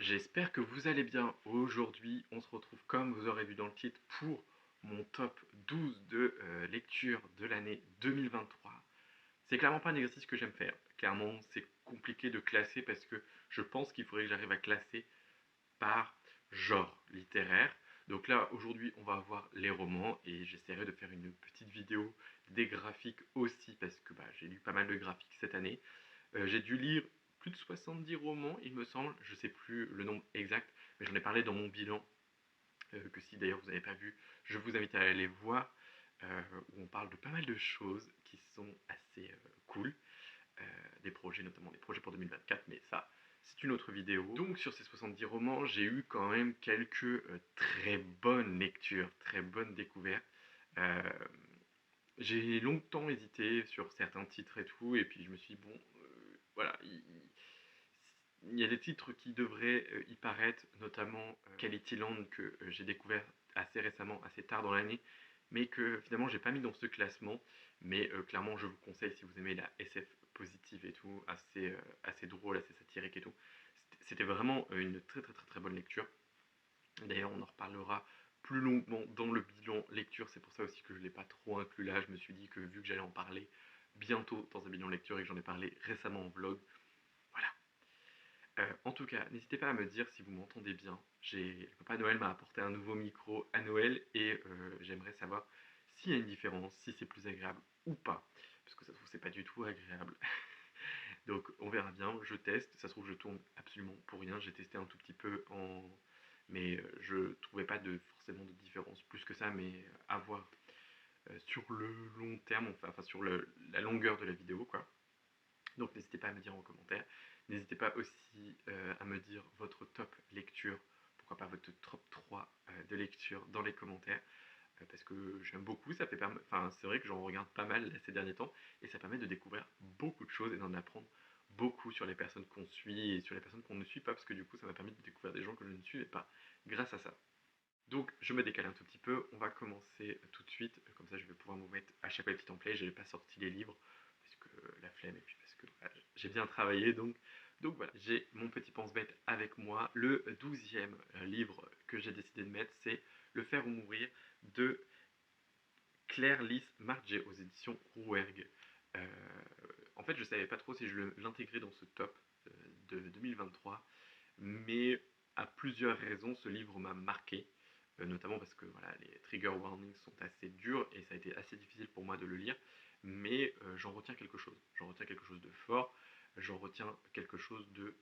J'espère que vous allez bien. Aujourd'hui, on se retrouve, comme vous aurez vu dans le titre, pour mon top 12 de lecture de l'année 2023. C'est clairement pas un exercice que j'aime faire. Clairement, c'est compliqué de classer parce que je pense qu'il faudrait que j'arrive à classer par genre littéraire. Donc là, aujourd'hui, on va avoir les romans et j'essaierai de faire une petite vidéo des graphiques aussi parce que j'ai lu pas mal de graphiques cette année. J'ai dû lire plus de 70 romans, il me semble, je ne sais plus le nombre exact, mais j'en ai parlé dans mon bilan, que si d'ailleurs vous n'avez pas vu, je vous invite à aller voir, où on parle de pas mal de choses qui sont assez cool, des projets, notamment des projets pour 2024, mais ça, c'est une autre vidéo. Donc sur ces 70 romans, j'ai eu quand même quelques très bonnes lectures, très bonnes découvertes. Euh, j'ai longtemps hésité sur certains titres et tout, et puis je me suis dit, bon, voilà, il y a des titres qui devraient y paraître, notamment Quality Land que j'ai découvert assez récemment, assez tard dans l'année, mais que finalement j'ai pas mis dans ce classement. Mais clairement, je vous conseille si vous aimez la SF positive et tout, assez drôle, assez satirique et tout. C'était vraiment une très très très très bonne lecture. D'ailleurs, on en reparlera plus longuement dans le bilan lecture. C'est pour ça aussi que je ne l'ai pas trop inclus là. Je me suis dit que vu que j'allais en parler bientôt dans un bilan lecture et que j'en ai parlé récemment en vlog, voilà. En tout cas, n'hésitez pas à me dire si vous m'entendez bien. Le Papa Noël m'a apporté un nouveau micro à Noël et j'aimerais savoir s'il y a une différence, si c'est plus agréable ou pas. Parce que ça se trouve, c'est pas du tout agréable. Donc on verra bien, je teste. Ça se trouve, je tourne absolument pour rien. J'ai testé un tout petit peu mais je trouvais pas forcément de différence plus que ça, mais à voir sur le long terme, enfin sur la longueur de la vidéo, quoi. Donc n'hésitez pas à me dire en commentaire. N'hésitez pas aussi à me dire votre top lecture, pourquoi pas votre top 3 de lecture dans les commentaires. Parce que j'aime beaucoup, enfin, c'est vrai que j'en regarde pas mal ces derniers temps, et ça permet de découvrir beaucoup de choses et d'en apprendre beaucoup sur les personnes qu'on suit et sur les personnes qu'on ne suit pas, parce que du coup ça m'a permis de découvrir des gens que je ne suivais pas grâce à ça. Donc je me décale un tout petit peu, on va commencer tout de suite, comme ça je vais pouvoir me mettre à chaque fois les petits templates, je n'ai pas sorti les livres, parce que la flemme, et puis parce que voilà, j'ai bien travaillé, donc voilà, j'ai mon petit pense-bête avec moi. Le 12e livre que j'ai décidé de mettre, c'est Le Faire ou Mourir de Claire Lys Marget aux éditions Rouergue. Euh, En fait, je ne savais pas trop si je l'intégrais dans ce top de 2023, mais à plusieurs raisons, ce livre m'a marqué, notamment parce que voilà, les trigger warnings sont assez durs et ça a été assez difficile pour moi de le lire, mais j'en retiens quelque chose. J'en retiens quelque chose de fort, j'en retiens quelque chose de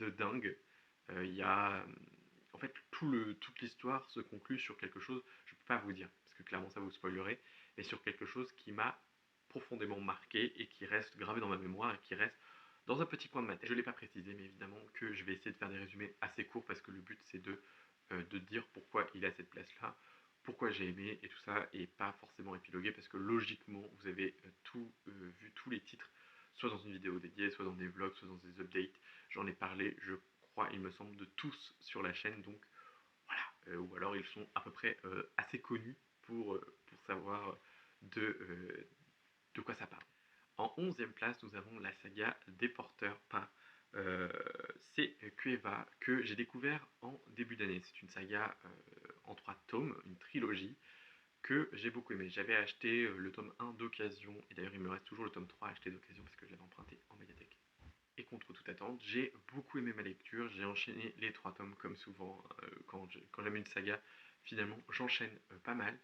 dingue. Il y a. En fait, toute l'histoire se conclut sur quelque chose, je ne peux pas vous dire, parce que clairement ça vous spoilerait, mais sur quelque chose qui m'a profondément marqué et qui reste gravé dans ma mémoire et qui reste dans un petit coin de ma tête. Je ne l'ai pas précisé, mais évidemment que je vais essayer de faire des résumés assez courts parce que le but c'est de dire pourquoi il est à cette place-là, pourquoi j'ai aimé et tout ça, et pas forcément épiloguer parce que logiquement vous avez vu tous les titres, soit dans une vidéo dédiée, soit dans des vlogs, soit dans des updates. J'en ai parlé, je crois, il me semble, de tous sur la chaîne, donc voilà. Ou alors ils sont à peu près assez connus pour savoir de, euh, de quoi ça parle. En 11e place, nous avons la saga des porteurs par C. Cueva, que j'ai découvert en début d'année. C'est une saga en 3 tomes, une trilogie, que j'ai beaucoup aimé. J'avais acheté le tome 1 d'occasion, et d'ailleurs il me reste toujours le tome 3 à acheter d'occasion parce que je l'avais emprunté en médiathèque. Et contre toute attente, j'ai beaucoup aimé ma lecture, j'ai enchaîné les 3 tomes comme souvent, quand j'aime une saga, finalement j'enchaîne pas mal.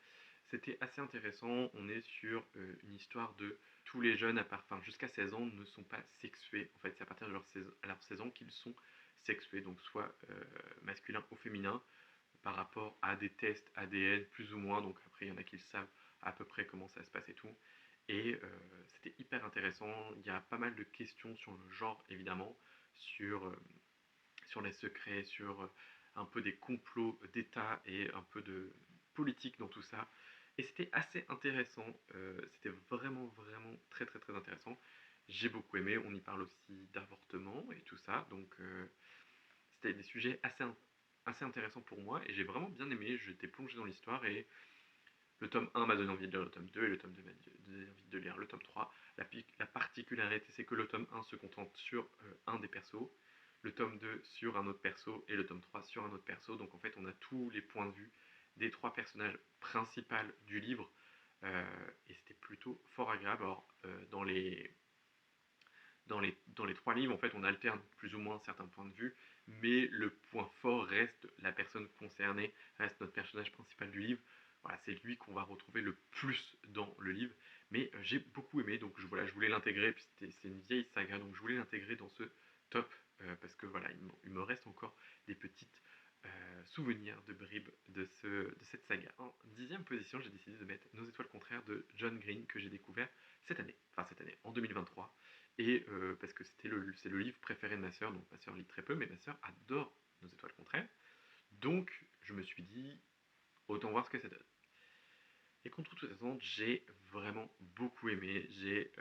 C'était assez intéressant, on est sur une histoire de tous les jeunes, enfin, jusqu'à 16 ans, ne sont pas sexués. En fait, c'est à partir de leur 16 ans qu'ils sont sexués, donc soit masculin ou féminin, par rapport à des tests ADN plus ou moins, donc après il y en a qui le savent à peu près comment ça se passe et tout. Et c'était hyper intéressant, il y a pas mal de questions sur le genre évidemment, sur les secrets, sur un peu des complots d'État et un peu de politique dans tout ça. Et c'était assez intéressant, c'était vraiment vraiment très très très intéressant. J'ai beaucoup aimé, on y parle aussi d'avortement et tout ça, donc c'était des sujets assez intéressants pour moi et j'ai vraiment bien aimé, j'étais plongé dans l'histoire et le tome 1 m'a donné envie de lire le tome 2 et le tome 2 m'a donné envie de lire le tome 3. La particularité c'est que le tome 1 se contente sur un des persos, le tome 2 sur un autre perso et le tome 3 sur un autre perso. Donc en fait, on a tous les points de vue des 3 personnages principaux du livre. Et c'était plutôt fort agréable. Alors, dans les 3 livres, en fait, on alterne plus ou moins certains points de vue, mais le point fort reste la personne concernée, reste notre personnage principal du livre. Voilà, c'est lui qu'on va retrouver le plus dans le livre. Mais j'ai beaucoup aimé, donc voilà, je voulais l'intégrer. C'est une vieille saga, donc je voulais l'intégrer dans ce top, parce que voilà, il me reste encore des petites souvenirs de bribes de cette saga. En 10e position, j'ai décidé de mettre Nos étoiles contraires de John Green, que j'ai découvert cette année, en 2023. Et parce que c'est le livre préféré de ma sœur, donc ma sœur lit très peu, mais ma sœur adore Nos étoiles contraires. Donc je me suis dit, autant voir ce que ça donne. Et contre toute attente, j'ai vraiment beaucoup aimé. J'ai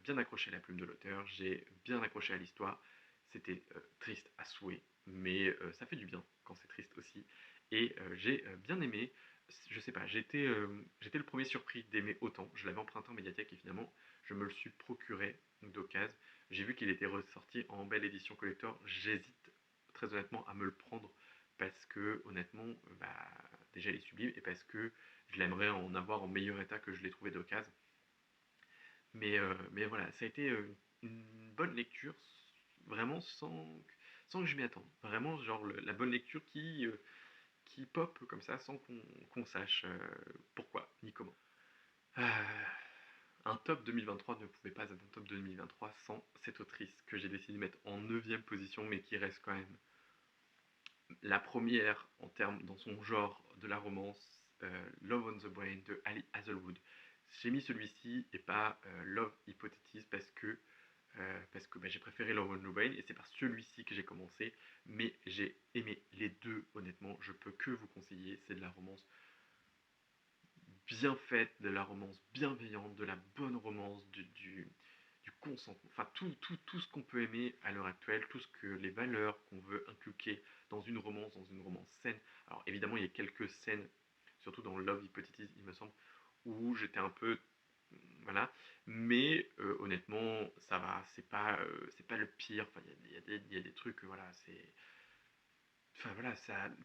bien accroché à la plume de l'auteur, j'ai bien accroché à l'histoire. C'était triste à souhait, mais ça fait du bien quand c'est triste aussi. Et j'ai bien aimé. Je sais pas, j'étais le premier surpris d'aimer autant. Je l'avais emprunté en médiathèque et finalement, je me le suis procuré d'occasion. J'ai vu qu'il était ressorti en belle édition collector. J'hésite très honnêtement à me le prendre parce que honnêtement, bah, déjà il est sublime et parce que je l'aimerais en avoir en meilleur état que je l'ai trouvé d'occasion. Mais voilà, ça a été une bonne lecture, vraiment sans que je m'y attende. Vraiment, genre la bonne lecture qui pop comme ça sans qu'on sache pourquoi ni comment. Euh, un top 2023 ne pouvait pas être un top 2023 sans cette autrice que j'ai décidé de mettre en 9e position, mais qui reste quand même la première en termes dans son genre de la romance, Love on the Brain de Ali Hazelwood. J'ai mis celui-ci et pas Love Hypothesis parce que bah, j'ai préféré Love on the Brain et c'est par celui-ci que j'ai commencé, mais j'ai aimé les deux honnêtement, je peux que vous conseiller, c'est de la romance bien faite, de la romance bienveillante, de la bonne romance, du consentement, enfin tout ce qu'on peut aimer à l'heure actuelle, tout ce que les valeurs qu'on veut inculquer dans une romance saine. Alors évidemment, il y a quelques scènes, surtout dans Love Hypothesis, il me semble, où j'étais un peu voilà, mais honnêtement, ça va, c'est pas le pire. Enfin, il y a des trucs, voilà, c'est enfin voilà,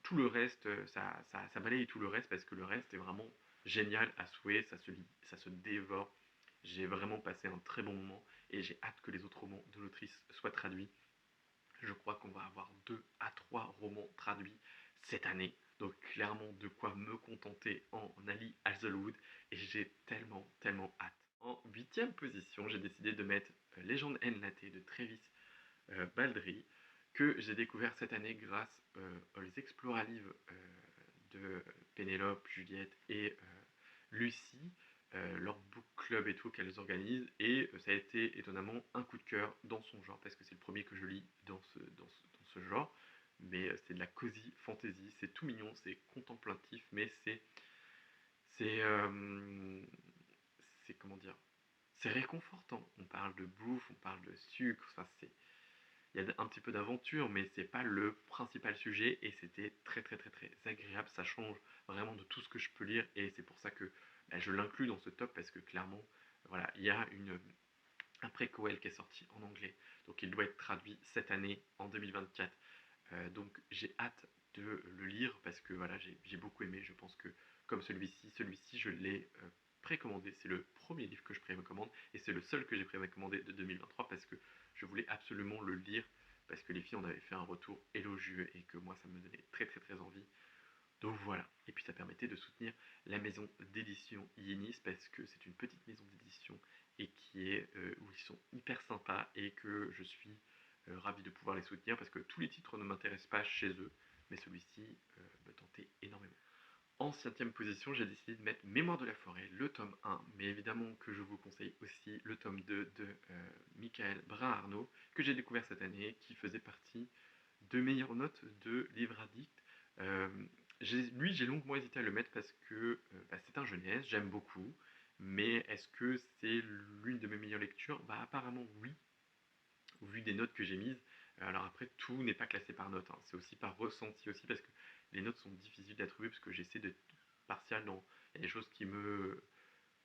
tout le reste, ça balaye tout le reste parce que le reste est vraiment génial à souhait, ça se lit, ça se dévore. J'ai vraiment passé un très bon moment et j'ai hâte que les autres romans de l'autrice soient traduits. Je crois qu'on va avoir 2 à 3 romans traduits cette année. Donc clairement de quoi me contenter en Ali Hazelwood et j'ai tellement hâte. En 8e position, j'ai décidé de mettre Légende Enlatée de Travis Baldry, que j'ai découvert cette année grâce aux Exploralives de Pénélope, Juliette et Lucie, leur book club et tout qu'elles organisent, et ça a été étonnamment un coup de cœur dans son genre, parce que c'est le premier que je lis dans ce genre, mais c'est de la cozy fantasy, c'est tout mignon, c'est contemplatif, mais c'est, c'est comment dire, c'est réconfortant. On parle de bouffe, on parle de sucre, enfin il y a un petit peu d'aventure, mais c'est pas le principal sujet et c'était très agréable. Ça change vraiment de tout ce que je peux lire et c'est pour ça que bah, je l'inclus dans ce top parce que clairement, voilà, il y a un préquel qui est sorti en anglais, donc il doit être traduit cette année en 2024. Donc j'ai hâte de le lire parce que voilà, j'ai beaucoup aimé. Je pense que comme celui-ci je l'ai précommandé. C'est le premier livre que je précommande et c'est le seul que j'ai précommandé de 2023 parce que je voulais absolument le lire parce que les filles en avaient fait un retour élogieux et que moi ça me donnait très envie. Donc voilà, et puis ça permettait de soutenir la maison d'édition Yenis parce que c'est une petite maison d'édition et qui est où ils sont hyper sympas et que je suis ravi de pouvoir les soutenir parce que tous les titres ne m'intéressent pas chez eux, mais celui-ci me tentait énormément. En 7e position, j'ai décidé de mettre Mémoire de la forêt, le tome 1, mais évidemment que je vous conseille aussi le tome 2 de Michael Brun-Arnaud, que j'ai découvert cette année, qui faisait partie de meilleures notes de Livre Addict. Euh, Lui, j'ai longuement hésité à le mettre parce que bah, c'est un jeunesse, j'aime beaucoup, mais est-ce que c'est l'une de mes meilleures lectures? Bah apparemment oui, au vu des notes que j'ai mises. Alors après, tout n'est pas classé par notes, hein. C'est aussi par ressenti aussi, parce que les notes sont difficiles d'attribuer, parce que j'essaie d'être partial dans... Il y a des choses qui me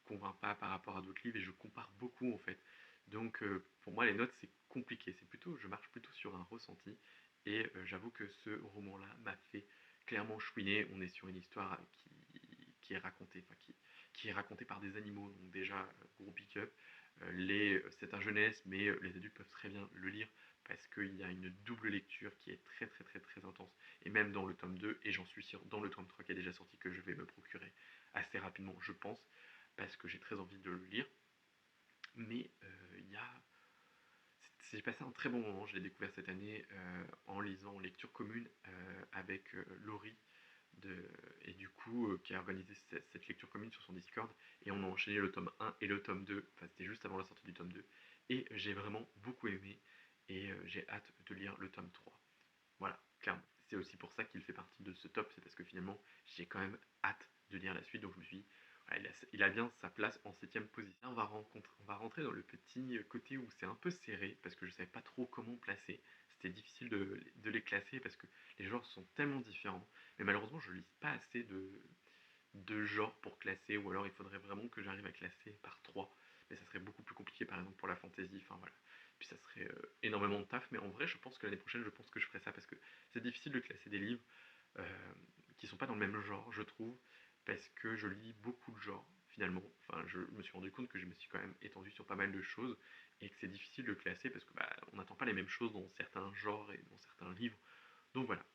convainc pas par rapport à d'autres livres, et je compare beaucoup en fait. Donc pour moi, les notes, c'est compliqué, je marche plutôt sur un ressenti, et j'avoue que ce roman-là m'a fait clairement chouiner. On est sur une histoire qui est racontée, qui est racontée par des animaux, donc déjà, gros big up. C'est un jeunesse, mais les adultes peuvent très bien le lire, parce qu'il y a une double lecture qui est très très très très intense, et même dans le tome 2, et j'en suis sûr dans le tome 3 qui est déjà sorti, que je vais me procurer assez rapidement, je pense, parce que j'ai très envie de le lire. Mais il y a j'ai passé un très bon moment, je l'ai découvert cette année en lisant en lecture commune avec Laurie, et du coup qui a organisé cette lecture commune sur son Discord, et on a enchaîné le tome 1 et le tome 2, enfin c'était juste avant la sortie du tome 2, et j'ai vraiment beaucoup aimé, et j'ai hâte de lire le tome 3. Voilà, clairement. C'est aussi pour ça qu'il fait partie de ce top, c'est parce que finalement j'ai quand même hâte de lire la suite, donc je me suis dit, voilà, il a bien sa place en 7ème position. Là, on va rentrer dans le petit côté où c'est un peu serré, parce que je ne savais pas trop comment placer. C'était difficile de les classer, parce que les genres sont tellement différents. Mais malheureusement, je ne lis pas assez de genres pour classer, ou alors il faudrait vraiment que j'arrive à classer par 3. Mais ça serait beaucoup plus compliqué, par exemple, pour la fantasy, enfin voilà. Puis ça serait énormément de taf, mais en vrai, je pense que l'année prochaine, je pense que je ferai ça, parce que c'est difficile de classer des livres euh, qui sont pas dans le même genre, je trouve, parce que je lis beaucoup de genres, finalement. Enfin, je me suis rendu compte que je me suis quand même étendu sur pas mal de choses, et que c'est difficile de classer, parce que bah, on n'attend pas les mêmes choses dans certains genres et dans certains livres. Donc voilà.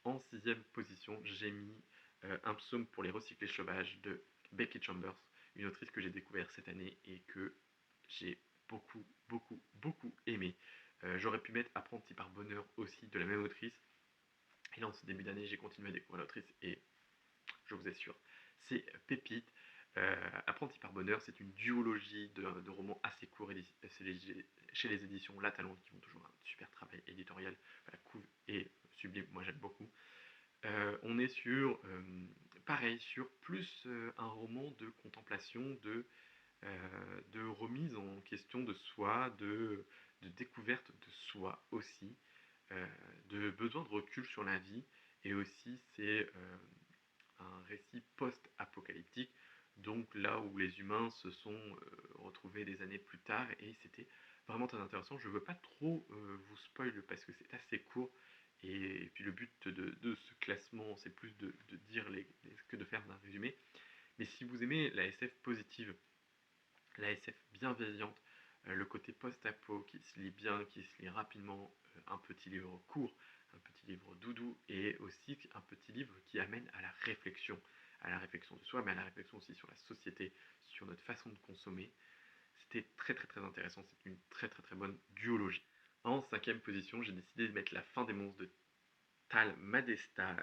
En 6ème position, j'ai mis Un psaume pour les recyclés sauvages de Becky Chambers, une autrice que j'ai découvert cette année et que j'ai beaucoup, beaucoup, beaucoup aimé. J'aurais pu mettre Apprenti par bonheur aussi, de la même autrice. Et là, en ce début d'année, j'ai continué à découvrir l'autrice, et je vous assure, c'est pépite. Apprenti par bonheur, c'est une duologie de romans assez courts, chez les éditions La Talente, qui font toujours un super travail éditorial. La couve est sublime, moi j'aime beaucoup. On est sur, pareil, sur plus un roman de contemplation, de remise en question de soi, de découverte de soi aussi, de besoin de recul sur la vie, et aussi c'est un récit post-apocalyptique, donc là où les humains se sont retrouvés des années plus tard, et c'était vraiment très intéressant. Je ne veux pas trop vous spoil parce que c'est assez court, et puis le but de ce classement, c'est plus de dire que de faire un résumé. Mais si vous aimez la SF positive, la SF bienveillante, le côté post-apo qui se lit bien, qui se lit rapidement, un petit livre court, un petit livre doudou, et aussi un petit livre qui amène à la réflexion de soi, mais à la réflexion aussi sur la société, sur notre façon de consommer. C'était très très très intéressant, c'est une très très très bonne duologie. En 5ème position, j'ai décidé de mettre La fin des monstres de Tal Madesta,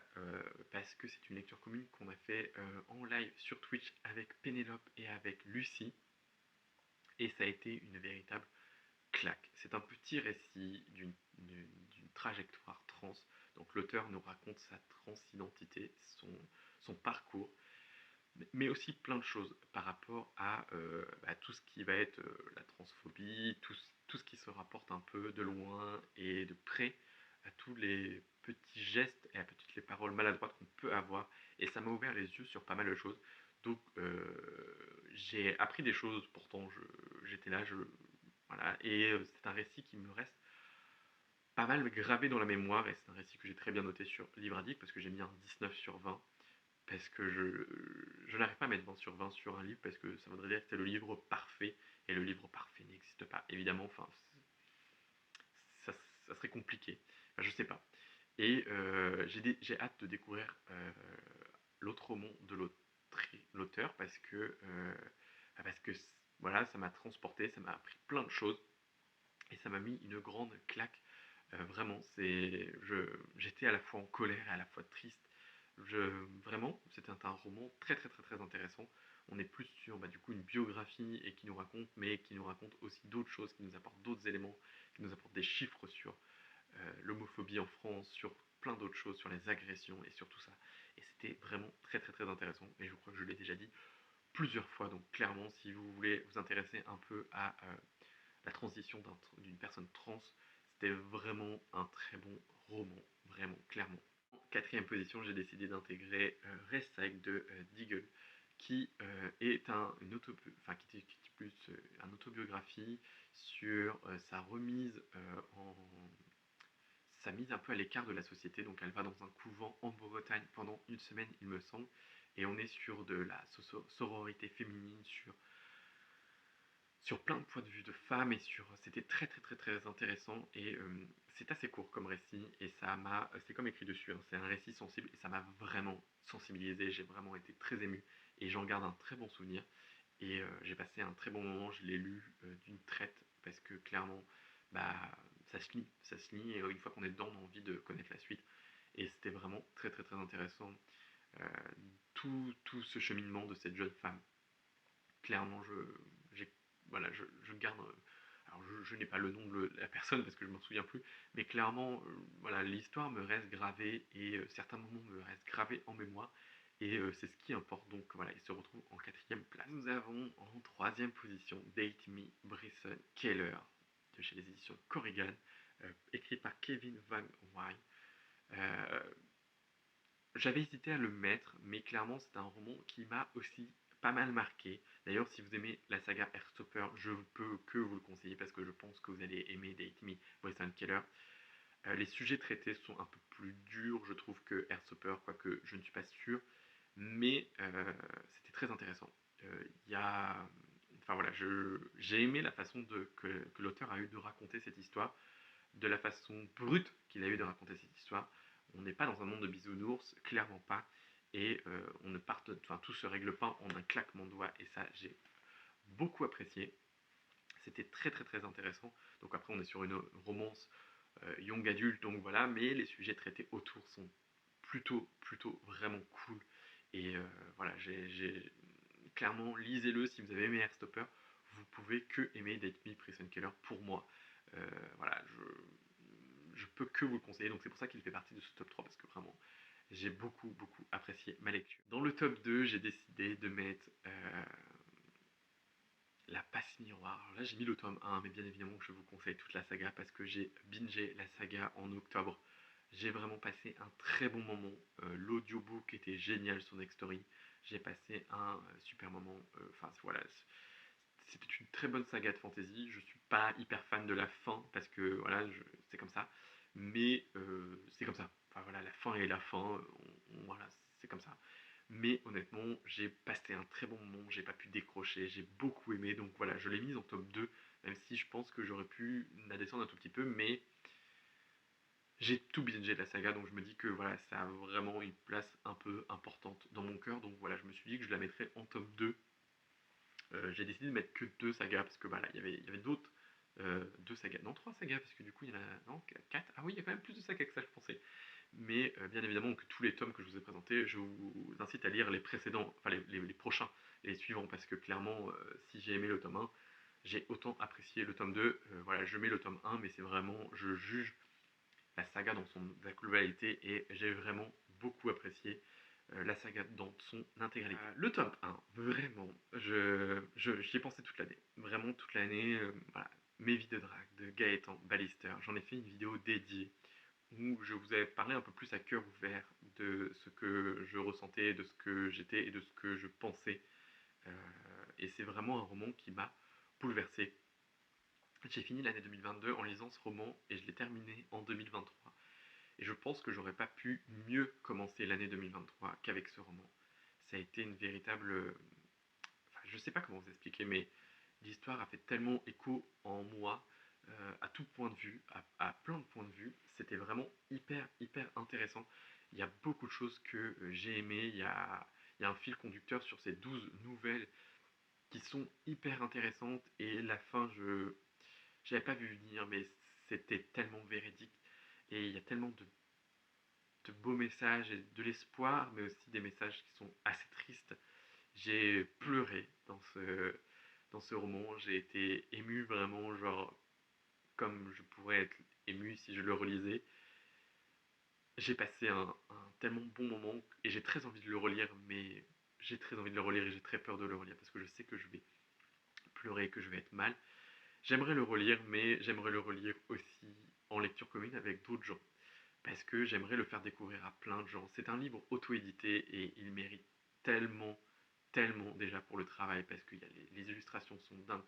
parce que c'est une lecture commune qu'on a fait en live sur Twitch avec Pénélope et avec Lucie, et ça a été une véritable claque. C'est un petit récit d'une trajectoire trans. Donc l'auteur nous raconte sa transidentité, son parcours, mais aussi plein de choses par rapport à tout ce qui va être la transphobie, tout ce qui se rapporte un peu de loin et de près à tous les petits gestes et à toutes les paroles maladroites qu'on peut avoir. Et ça m'a ouvert les yeux sur pas mal de choses. Donc j'ai appris des choses, pourtant j'étais là, voilà. Et c'est un récit qui me reste pas mal gravé dans la mémoire, et c'est un récit que j'ai très bien noté sur Livre Addict, parce que j'ai mis un 19 sur 20, parce que je n'arrive pas à mettre 20 sur 20 sur un livre, parce que ça voudrait dire que c'est le livre parfait, et le livre parfait n'existe pas, évidemment, enfin, ça, ça serait compliqué, enfin, je sais pas. Et j'ai hâte de découvrir l'autre roman de l'auteur, parce que voilà, ça m'a transporté, ça m'a appris plein de choses, et ça m'a mis une grande claque. Vraiment, j'étais à la fois en colère et à la fois triste. Vraiment, c'était un roman très très très très intéressant. On est plus sur du coup une biographie, et qui nous raconte, mais qui nous raconte aussi d'autres choses, qui nous apporte d'autres éléments, qui nous apporte des chiffres sur l'homophobie en France, sur plein d'autres choses, sur les agressions et sur tout ça. Et c'était vraiment très très très intéressant. Et je crois que je l'ai déjà dit plusieurs fois. Donc clairement, si vous voulez vous intéresser un peu à la transition d'une personne trans, c'était vraiment un très bon roman, vraiment, clairement. En 4ème position, j'ai décidé d'intégrer Restcycle de Deagle, qui est qui est plus un autobiographie, sur sa remise sa mise un peu à l'écart de la société. Donc elle va dans un couvent en Bretagne pendant une semaine, il me semble, et on est sur de la sororité féminine, sur plein de points de vue de femmes et c'était très très très très intéressant et c'est assez court comme récit et c'est comme écrit dessus, hein, c'est un récit sensible et ça m'a vraiment sensibilisé, j'ai vraiment été très ému et j'en garde un très bon souvenir et j'ai passé un très bon moment, je l'ai lu d'une traite parce que clairement bah ça se lit et une fois qu'on est dedans on a envie de connaître la suite et c'était vraiment très très très intéressant euh, tout ce cheminement de cette jeune femme. Clairement, j'ai, voilà, je garde. Alors, je n'ai pas le nom de la personne parce que je m'en souviens plus, mais clairement, voilà, l'histoire me reste gravée et certains moments me restent gravés en mémoire. Et c'est ce qui importe. Donc voilà, il se retrouve en quatrième place. Nous avons en troisième position Date Me, Bryson Keller, de chez les éditions Corrigan, écrit par Kevin Van Wyn. Euh, J'avais hésité à le mettre, mais clairement c'est un roman qui m'a aussi pas mal marqué. D'ailleurs, si vous aimez la saga Heartstopper, je ne peux que vous le conseiller parce que je pense que vous allez aimer Date Me, Bryson Keller. Les sujets traités sont un peu plus durs, je trouve, que Heartstopper, quoique je ne suis pas sûr, mais c'était très intéressant. Il y a... Enfin voilà, j'ai aimé la façon que l'auteur a eu de raconter cette histoire, de la façon brute qu'il a eu de raconter cette histoire. On n'est pas dans un monde de bisounours, clairement pas. Et on ne part, enfin, tout se règle pas en un claquement de doigts. Et ça, j'ai beaucoup apprécié. C'était très très très intéressant. Donc après, on est sur une romance young adulte, donc voilà. Mais les sujets traités autour sont plutôt vraiment cool. Et voilà, clairement, lisez-le si vous avez aimé Airstopper. Vous pouvez que aimer Date Me, Prison Keller pour moi. Voilà, je peux que vous le conseiller. Donc c'est pour ça qu'il fait partie de ce top 3 parce que vraiment, j'ai beaucoup apprécié ma lecture. Dans le top 2, j'ai décidé de mettre La Passe Miroir. Alors là, j'ai mis le tome 1, mais bien évidemment que je vous conseille toute la saga parce que j'ai bingé la saga en octobre. J'ai vraiment passé un très bon moment. L'audiobook était génial sur Nextory. J'ai passé un super moment. Enfin, voilà, c'était une très bonne saga de fantasy. Je suis pas hyper fan de la fin parce que voilà, c'est comme ça. Mais c'est comme ça. Enfin voilà, la fin est la fin. Voilà, c'est comme ça. Mais honnêtement, j'ai passé un très bon moment. J'ai pas pu décrocher. J'ai beaucoup aimé. Donc voilà, je l'ai mise en top 2. Même si je pense que j'aurais pu la descendre un tout petit peu. Mais j'ai tout bingé de la saga. Donc je me dis que voilà, ça a vraiment une place un peu importante dans mon cœur. Donc voilà, je me suis dit que je la mettrais en top 2 j'ai décidé de mettre que deux sagas parce que voilà, il y avait d'autres deux sagas, non trois sagas parce que du coup il y en a non quatre. Ah oui, il y a quand même plus de sagas que ça, je pensais. Mais bien évidemment que tous les tomes que je vous ai présentés, je vous incite à lire les précédents, enfin les prochains, les suivants parce que clairement, si j'ai aimé le tome 1, j'ai autant apprécié le tome 2. Voilà, je mets le tome 1, mais c'est vraiment, je juge la saga dans sa globalité et j'ai vraiment beaucoup apprécié la saga dans son intégralité. Le tome 1, vraiment, j'y ai pensé toute l'année. Vraiment toute l'année. Voilà. Mes vies de drague de Gaëtan Ballister. J'en ai fait une vidéo dédiée où je vous avais parlé un peu plus à cœur ouvert de ce que je ressentais, de ce que j'étais et de ce que je pensais. Euh, et c'est vraiment un roman qui m'a bouleversé. J'ai fini l'année 2022 en lisant ce roman et je l'ai terminé en 2023. Et je pense que j'aurais pas pu mieux commencer l'année 2023 qu'avec ce roman. Ça a été une véritable... Enfin, je sais pas comment vous expliquer, mais l'histoire a fait tellement écho en moi, à tout point de vue, à plein de points de vue. C'était vraiment hyper intéressant. Il y a beaucoup de choses que j'ai aimées. Il y a un fil conducteur sur ces 12 nouvelles qui sont hyper intéressantes. Et la fin, je n'avais pas vu venir, mais c'était tellement véridique. Et il y a tellement de beaux messages et de l'espoir, mais aussi des messages qui sont assez tristes. J'ai pleuré dans ce roman, j'ai été ému vraiment, genre comme je pourrais être ému si je le relisais. J'ai passé un tellement bon moment et j'ai très envie de le relire, mais j'ai très envie de le relire et j'ai très peur de le relire parce que je sais que je vais pleurer, que je vais être mal. J'aimerais le relire, mais j'aimerais le relire aussi en lecture commune avec d'autres gens parce que j'aimerais le faire découvrir à plein de gens. C'est un livre auto-édité et il mérite tellement déjà pour le travail parce que les illustrations sont dingues.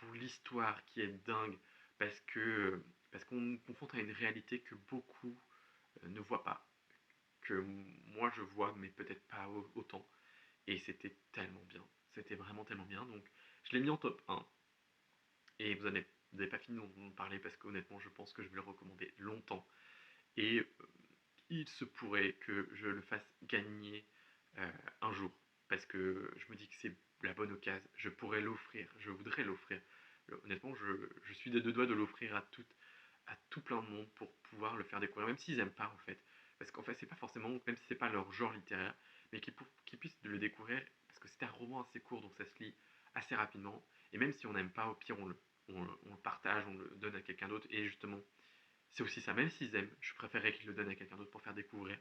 pour l'histoire qui est dingue, parce que parce qu'on nous confronte à une réalité que beaucoup ne voient pas, que moi je vois, mais peut-être pas autant. Et c'était tellement bien. C'était vraiment tellement bien. Donc je l'ai mis en top 1. Et vous n'avez pas fini d'en parler parce qu'honnêtement, je pense que je vais le recommander longtemps. Et il se pourrait que je le fasse gagner un jour. Parce que je me dis que c'est la bonne occasion. Je pourrais l'offrir. Je voudrais l'offrir. Honnêtement, je suis des deux doigts de l'offrir à tout plein de monde pour pouvoir le faire découvrir. Même s'ils n'aiment pas en fait. Parce qu'en fait, c'est pas forcément, même si c'est pas leur genre littéraire, mais qu'ils puissent le découvrir. Parce que c'est un roman assez court, donc ça se lit assez rapidement. Et même si on n'aime pas, au pire, on le partage, on le donne à quelqu'un d'autre. Et justement, c'est aussi ça. Même s'ils aiment, je préférerais qu'ils le donnent à quelqu'un d'autre pour faire découvrir.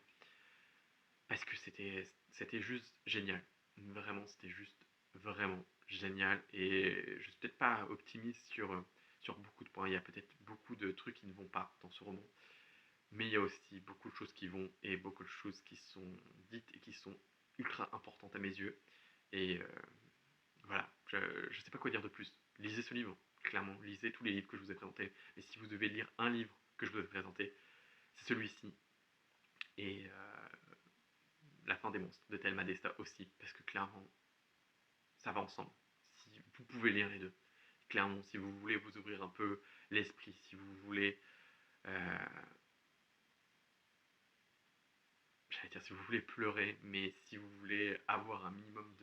Parce que c'était juste génial. Vraiment, c'était juste vraiment génial. Et je suis peut-être pas optimiste sur beaucoup de points. Il y a peut-être beaucoup de trucs qui ne vont pas dans ce roman. Mais il y a aussi beaucoup de choses qui vont et beaucoup de choses qui sont dites et qui sont ultra importantes à mes yeux. Et voilà, je ne sais pas quoi dire de plus. Lisez ce livre, clairement. Lisez tous les livres que je vous ai présentés. Et si vous devez lire un livre que je vous ai présenté, c'est celui-ci. Et La fin des monstres de Thelma Desta aussi. Parce que clairement, ça va ensemble. Si vous pouvez lire les deux. Clairement, si vous voulez vous ouvrir un peu l'esprit, si vous voulez euh, j'allais dire si vous voulez pleurer, mais si vous voulez avoir un minimum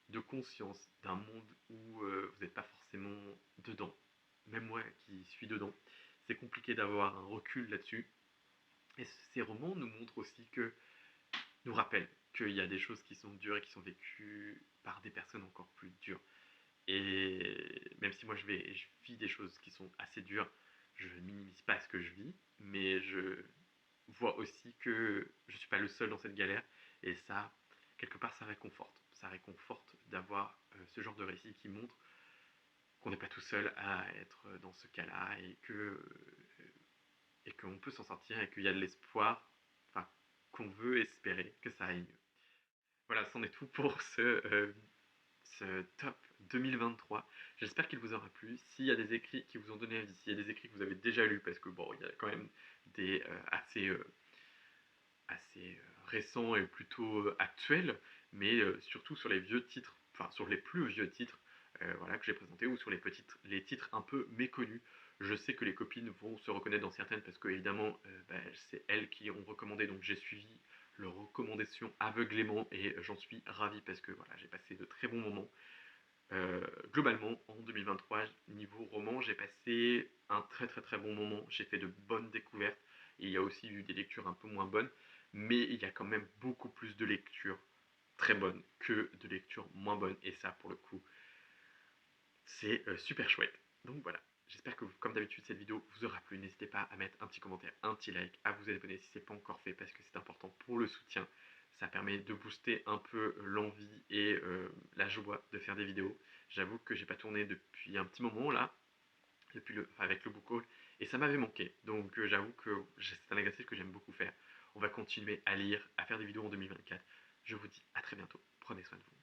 de conscience d'un monde où vous n'êtes pas forcément dedans, même moi qui suis dedans, c'est compliqué d'avoir un recul là-dessus. Et ces romans nous montrent aussi nous rappellent qu'il y a des choses qui sont dures et qui sont vécues par des personnes encore plus dures. Et même si moi je vis des choses qui sont assez dures, je ne minimise pas ce que je vis, mais je vois aussi que je ne suis pas le seul dans cette galère. Et ça, quelque part, ça réconforte. Ça réconforte d'avoir ce genre de récit qui montre qu'on n'est pas tout seul à être dans ce cas-là et qu'on peut s'en sortir et qu'il y a de l'espoir, enfin, qu'on veut espérer que ça aille mieux. Voilà, c'en est tout pour ce top 2023. J'espère qu'il vous aura plu. S'il y a des écrits qui vous ont donné envie, s'il y a des écrits que vous avez déjà lus, parce que bon, il y a quand même des assez récents et plutôt actuels, mais surtout sur les vieux titres, enfin sur les plus vieux titres voilà, que j'ai présentés, ou sur les titres un peu méconnus. Je sais que les copines vont se reconnaître dans certaines parce que évidemment c'est elles qui ont recommandé, donc j'ai suivi leurs recommandations aveuglément et j'en suis ravi parce que voilà, j'ai passé de très bons moments. Globalement, en 2023, niveau roman, j'ai passé un très très très bon moment. J'ai fait de bonnes découvertes. Il y a aussi eu des lectures un peu moins bonnes, mais il y a quand même beaucoup plus de lectures très bonnes que de lectures moins bonnes. Et ça, pour le coup, c'est super chouette. Donc voilà, j'espère que comme d'habitude cette vidéo vous aura plu. N'hésitez pas à mettre un petit commentaire, un petit like, à vous abonner si ce n'est pas encore fait parce que c'est important pour le soutien. Ça permet de booster un peu l'envie et la joie de faire des vidéos. J'avoue que j'ai pas tourné depuis un petit moment là, avec le book haul, et ça m'avait manqué. Donc j'avoue que c'est un exercice que j'aime beaucoup faire. On va continuer à lire, à faire des vidéos en 2024. Je vous dis à très bientôt. Prenez soin de vous.